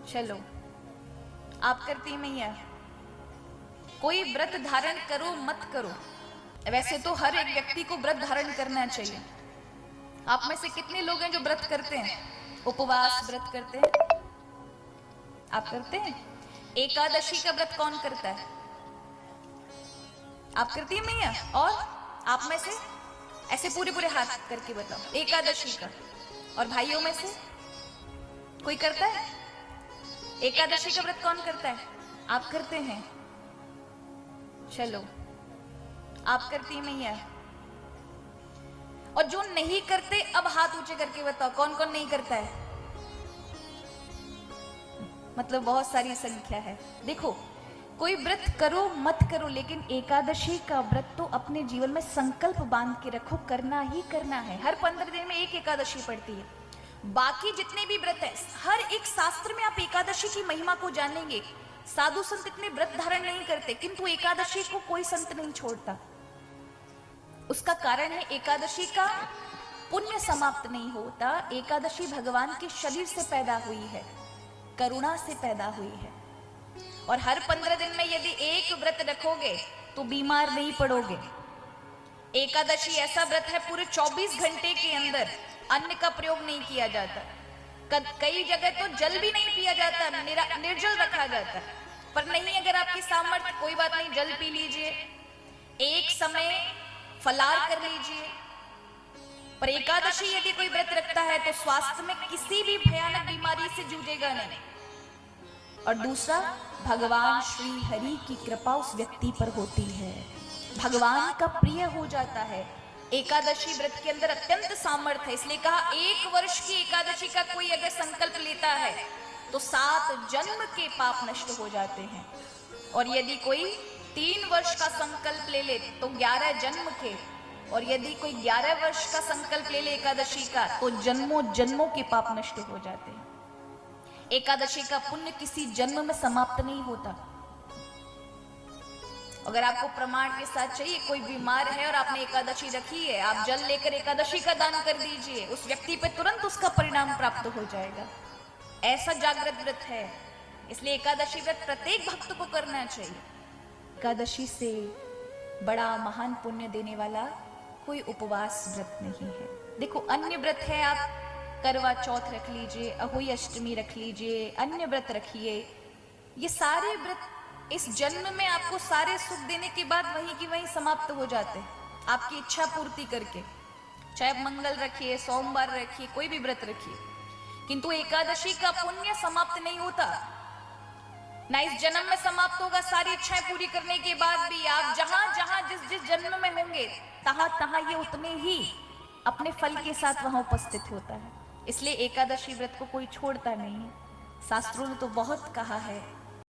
चलो आप करती मैया, कोई व्रत धारण करो मत करो, वैसे तो हर एक व्यक्ति को व्रत धारण करना चाहिए। आप में से कितने लोग हैं जो व्रत करते हैं, उपवास व्रत करते हैं? आप करते हैं? एकादशी का व्रत कौन करता है? आप करती है मैया? और आप में से ऐसे पूरे पूरे हाथ करके बताओ एकादशी का। और भाइयों में से कोई करता है? एकादशी का व्रत कौन करता है? आप करते हैं? चलो आप करती है मैया। और जो नहीं करते अब हाथ ऊंचे करके बताओ कौन कौन नहीं करता है। मतलब बहुत सारी संख्या है। देखो, कोई व्रत करो मत करो, लेकिन एकादशी का व्रत तो अपने जीवन में संकल्प बांध के रखो, करना ही करना है। हर 15 दिन में एक एकादशी पड़ती है। बाकी जितने भी व्रत है, हर एक शास्त्र में आप एकादशी की महिमा को जानेंगे। साधु संत इतने व्रत धारण नहीं करते, किंतु एकादशी को कोई संत नहीं छोड़ता। उसका कारण है एकादशी का पुण्य समाप्त नहीं होता। एकादशी भगवान के शरीर से पैदा हुई है, करुणा से पैदा हुई है। और हर 15 दिन में यदि एक व्रत रखोगे तो बीमार नहीं पड़ोगे। एकादशी ऐसा व्रत है पूरे 24 घंटे के अंदर अन्न का प्रयोग नहीं किया जाता। कई जगह तो जल भी नहीं पिया जाता, निर्जल रखा जाता। पर नहीं, अगर आपकी सामर्थ्य, कोई बात नहीं, जल पी लीजिए, एक समय फलाहार कर लीजिए। पर एकादशी यदि कोई व्रत रखता है तो स्वास्थ्य में किसी भी भयानक बीमारी से जूझेगा नहीं। और दूसरा, भगवान श्री हरि की कृपा उस व्यक्ति पर होती है, भगवान का प्रिय हो जाता है। एकादशी व्रत के अंदर अत्यंत सामर्थ्य है। इसलिए कहा, एक वर्ष की एकादशी का कोई अगर संकल्प लेता है तो 7 जन्म के पाप नष्ट हो जाते हैं। और यदि कोई 3 वर्ष का संकल्प ले ले तो 11 जन्म के, और यदि कोई 11 वर्ष का संकल्प ले ले एकादशी का तो जन्मों जन्मों के पाप नष्ट हो जाते हैं। एकादशी का पुण्य किसी जन्म में समाप्त नहीं होता। अगर आपको प्रमाण के साथ चाहिए, कोई बीमार है और आपने एकादशी रखी है, आप जल लेकर एकादशी का दान कर दीजिए, उस व्यक्ति पे तुरंत उसका परिणाम प्राप्त हो जाएगा। ऐसा जागृत व्रत है। इसलिए एकादशी व्रत प्रत्येक भक्त को करना चाहिए। एकादशी से बड़ा महान पुण्य देने वाला कोई उपवास व्रत नहीं है। देखो, अन्य व्रत है, आप करवा चौथ रख लीजिए, अहोई अष्टमी रख लीजिए, अन्य व्रत रखिए। ये सारे व्रत इस जन्म में आपको सारे सुख देने के बाद वहीं की वहीं समाप्त हो जाते हैं, आपकी इच्छा पूर्ति करके। चाहे आप मंगल रखिए, सोमवार रखिए, कोई भी व्रत रखिए, किंतु एकादशी का पुण्य समाप्त नहीं होता। ना इस जन्म में समाप्त होगा, सारी इच्छाएं पूरी करने के बाद भी आप जहां जहां जिस जिस जन्म में होंगे तहां तहां ये उतने ही अपने फल के साथ वहां उपस्थित होता है। इसलिए एकादशी व्रत को कोई छोड़ता नहीं है। शास्त्रों ने तो बहुत कहा है